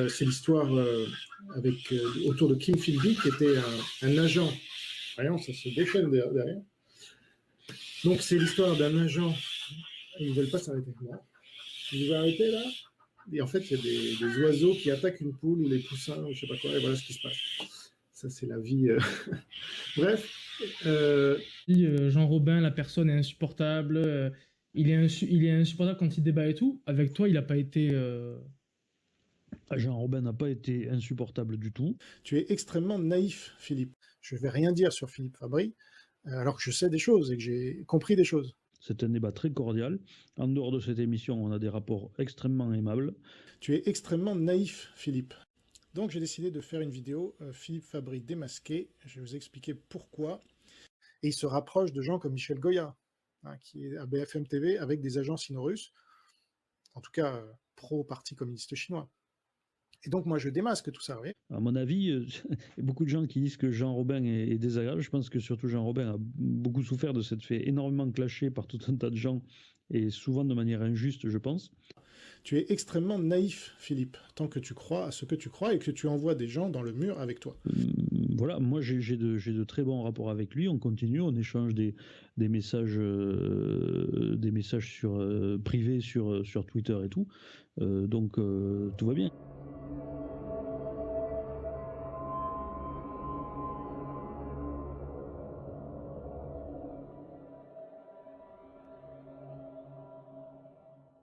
C'est l'histoire autour de Kim Philby, qui était un agent. Voyons, ça se déchaîne derrière. Donc, c'est l'histoire d'un agent. Ils ne veulent pas s'arrêter. Bon. Ils vont arrêter là. Et en fait, il y a des oiseaux qui attaquent une poule ou les poussins, ou je sais pas quoi, et voilà ce qui se passe. Ça, c'est la vie. Bref. Jean Robin, la personne est insupportable. Il est insupportable quand il débat et tout. Avec toi, il n'a pas été. Jean Robin n'a pas été insupportable du tout. Tu es extrêmement naïf, Philippe. Je ne vais rien dire sur Philippe Fabry, alors que je sais des choses et que j'ai compris des choses. C'est un débat très cordial. En dehors de cette émission, on a des rapports extrêmement aimables. Tu es extrêmement naïf, Philippe. Donc j'ai décidé de faire une vidéo Philippe Fabry démasqué. Je vais vous expliquer pourquoi. Et il se rapproche de gens comme Michel Goya, qui est à BFM TV avec des agents sino-russes, en tout cas pro-parti communiste chinois. Et donc, moi, je démasque tout ça, oui. À mon avis, il y a beaucoup de gens qui disent que Jean Robin est désagréable. Je pense que surtout Jean Robin a beaucoup souffert de cette fait, énormément clasher par tout un tas de gens, et souvent de manière injuste, je pense. Tu es extrêmement naïf, Philippe, tant que tu crois à ce que tu crois et que tu envoies des gens dans le mur avec toi. Voilà, moi j'ai de très bons rapports avec lui, on continue, on échange des messages, privés sur Twitter et tout, donc tout va bien.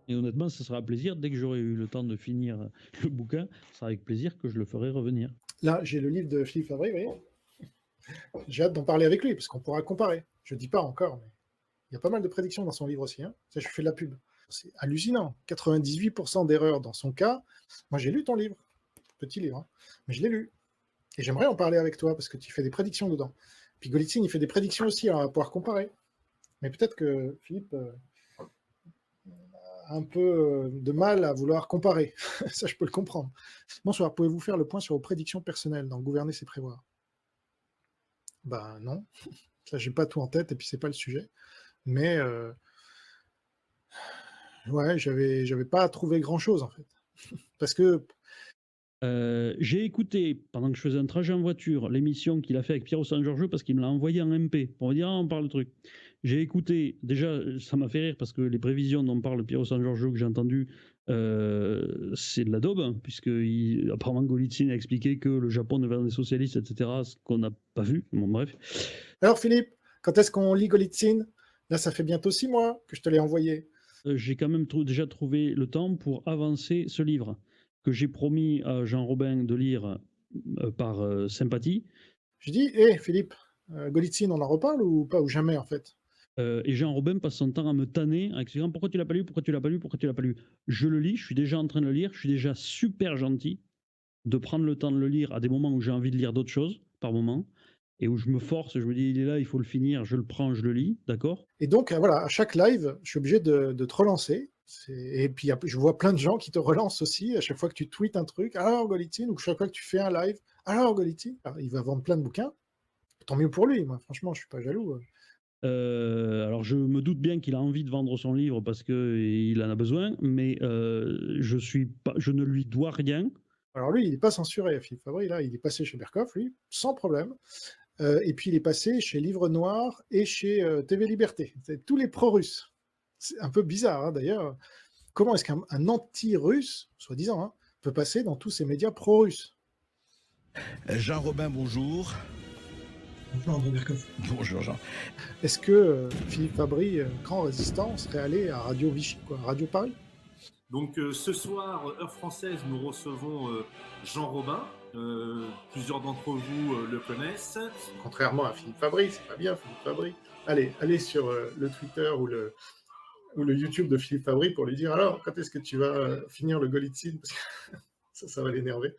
Et honnêtement, ce sera un plaisir, dès que j'aurai eu le temps de finir le bouquin, ce sera avec plaisir que je le ferai revenir. Là, j'ai le livre de Philippe Fabry, vous voyez. J'ai hâte d'en parler avec lui, parce qu'on pourra comparer. Je ne dis pas encore, mais il y a pas mal de prédictions dans son livre aussi. Hein. Ça, je fais de la pub. C'est hallucinant. 98% d'erreurs dans son cas. Moi, j'ai lu ton livre. Petit livre, hein. Mais je l'ai lu. Et j'aimerais en parler avec toi, parce que tu fais des prédictions dedans. Puis Golitsyn, il fait des prédictions aussi, alors on va pouvoir comparer. Mais peut-être que Philippe a un peu de mal à vouloir comparer. Ça, je peux le comprendre. Bonsoir, pouvez-vous faire le point sur vos prédictions personnelles dans Gouverner, c'est prévoir? Ben non. Ça, j'ai pas tout en tête, et puis c'est pas le sujet. Mais ouais, j'avais pas trouvé grand-chose, en fait. Parce que... j'ai écouté, pendant que je faisais un trajet en voiture, l'émission qu'il a fait avec Pierre San Giorgio parce qu'il me l'a envoyé en MP pour me dire on parle de truc. J'ai écouté, déjà ça m'a fait rire parce que les prévisions dont parle Pierre San Giorgio que j'ai entendu, c'est de la daube, hein, puisque apparemment Golitsyn a expliqué que le Japon devenait des socialistes, etc., ce qu'on n'a pas vu. Bon, bref. Alors Philippe, quand est-ce qu'on lit Golitsyn? Là, ça fait bientôt 6 mois que je te l'ai envoyé. J'ai quand même déjà trouvé le temps pour avancer ce livre que j'ai promis à Jean Robin de lire par sympathie. Je dis, hé Philippe, Golitsyn, on en reparle ou pas, ou jamais en fait? Et Jean Robin passe son temps à me tanner en expliquant pourquoi tu l'as pas lu, pourquoi tu l'as pas lu, pourquoi tu l'as pas lu. Je le lis, je suis déjà en train de le lire, je suis déjà super gentil de prendre le temps de le lire à des moments où j'ai envie de lire d'autres choses par moment et où je me force, je me dis il est là, il faut le finir, je le prends, je le lis, d'accord? Et donc voilà, à chaque live, je suis obligé de te relancer. Et puis je vois plein de gens qui te relancent aussi à chaque fois que tu tweets un truc. Alors Golitsyn, ou chaque fois que tu fais un live. Alors Golitsyn, il va vendre plein de bouquins. Tant mieux pour lui, moi franchement, je suis pas jaloux. Alors je me doute bien qu'il a envie de vendre son livre parce qu'il en a besoin, mais je ne lui dois rien. Alors lui, il n'est pas censuré, Philippe Fabry, là, il est passé chez Berkoff, lui, sans problème. Et puis il est passé chez Livre Noir et chez TV Liberté. C'est tous les pro-russes. C'est un peu bizarre, hein, d'ailleurs. Comment est-ce qu'un anti-russe, soi-disant, hein, peut passer dans tous ces médias pro-russes? Jean Robin, bonjour. Bonjour André Berkoff. Bonjour Jean. Est-ce que Philippe Fabry, grand résistant, serait allé à Radio Vichy, quoi, Radio Paris? Donc ce soir, heure française, nous recevons Jean Robin. Plusieurs d'entre vous le connaissent. Contrairement à Philippe Fabry, c'est pas bien Philippe Fabry. Allez sur le Twitter ou le YouTube de Philippe Fabry pour lui dire alors, quand est-ce que tu vas finir le Golitsyn? Ça va l'énerver.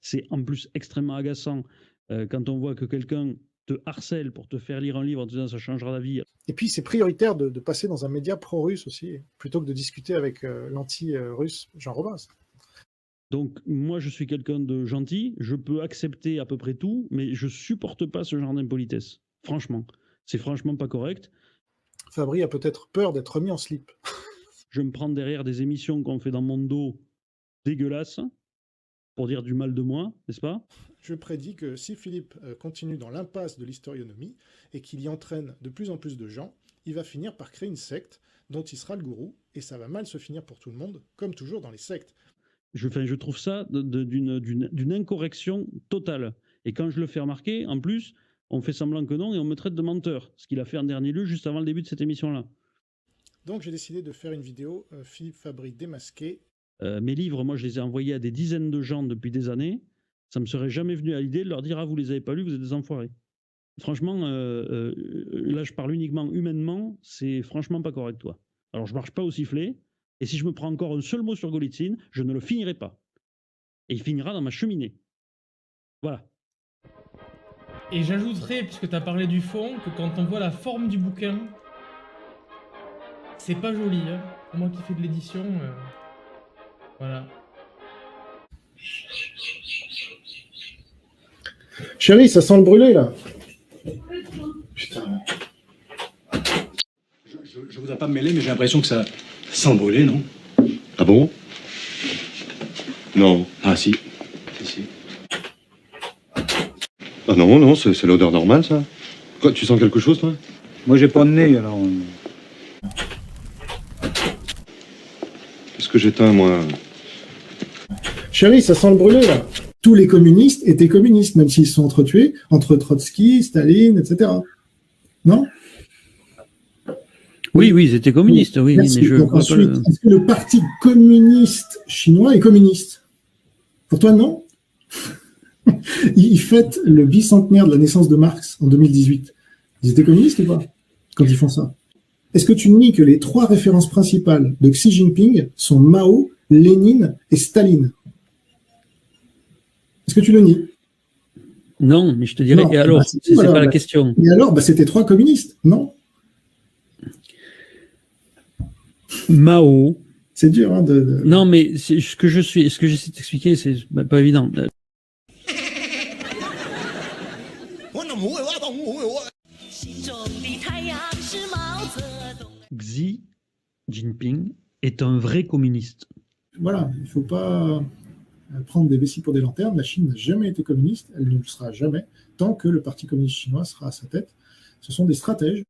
C'est en plus extrêmement agaçant quand on voit que quelqu'un te harcèle pour te faire lire un livre en te disant ça changera la vie. Et puis c'est prioritaire de passer dans un média pro-russe aussi, plutôt que de discuter avec l'anti-russe Jean Robin. Donc moi je suis quelqu'un de gentil, je peux accepter à peu près tout, mais je supporte pas ce genre d'impolitesse. Franchement, c'est franchement pas correct. Fabry a peut-être peur d'être remis en slip. Je me prends derrière des émissions qu'on fait dans mon dos dégueulasses. pour dire du mal de moi, n'est-ce pas? Je prédis que si Philippe continue dans l'impasse de l'historionomie et qu'il y entraîne de plus en plus de gens, il va finir par créer une secte dont il sera le gourou, et ça va mal se finir pour tout le monde, comme toujours dans les sectes. Je trouve ça d'une incorrection totale. Et quand je le fais remarquer, en plus, on fait semblant que non et on me traite de menteur. Ce qu'il a fait en dernier lieu juste avant le début de cette émission-là. Donc j'ai décidé de faire une vidéo Philippe Fabry démasqué. Mes livres, moi, je les ai envoyés à des dizaines de gens depuis des années. Ça me serait jamais venu à l'idée de leur dire « Ah, vous les avez pas lus, vous êtes des enfoirés ». Franchement, là, je parle uniquement humainement, c'est franchement pas correct, toi. Alors, je marche pas au sifflet, et si je me prends encore un seul mot sur Golitsyn, je ne le finirai pas. Et il finira dans ma cheminée. Voilà. Et j'ajouterais, puisque tu as parlé du fond, que quand on voit la forme du bouquin, c'est pas joli. Hein. Pour moi qui fais de l'édition, voilà. Chérie, ça sent le brûlé, là. Putain. Je voudrais pas me mêler, mais j'ai l'impression que ça sent le brûlé, non? Ah bon? Non. Ah si. Si. Ah non, non, c'est l'odeur normale, ça. Quoi, tu sens quelque chose, toi? Moi, j'ai pas de nez, alors... Qu'est-ce que j'éteins, moi? Chérie, ça sent le brûlé, là. Tous les communistes étaient communistes, même s'ils se sont entretués, entre Trotsky, Staline, etc. Non? Oui, ils étaient communistes, oui, mais je Donc, crois ensuite, pas est-ce que le parti communiste chinois est communiste? Pour toi, non? Ils fêtent le bicentenaire de la naissance de Marx en 2018. Ils étaient communistes ou pas quand ils font ça? Est-ce que tu nies que les 3 références principales de Xi Jinping sont Mao, Lénine et Staline? Est-ce que tu le nies? Non, mais je te dirais, Non, et alors, c'est pas la question. Et alors, c'était 3 communistes, non? Mao. C'est dur, hein, Non, mais ce que j'essaie de t'expliquer, c'est pas évident. Xi Jinping est un vrai communiste. Voilà, il ne faut pas prendre des vessies pour des lanternes. La Chine n'a jamais été communiste, elle ne le sera jamais, tant que le Parti communiste chinois sera à sa tête. Ce sont des stratèges.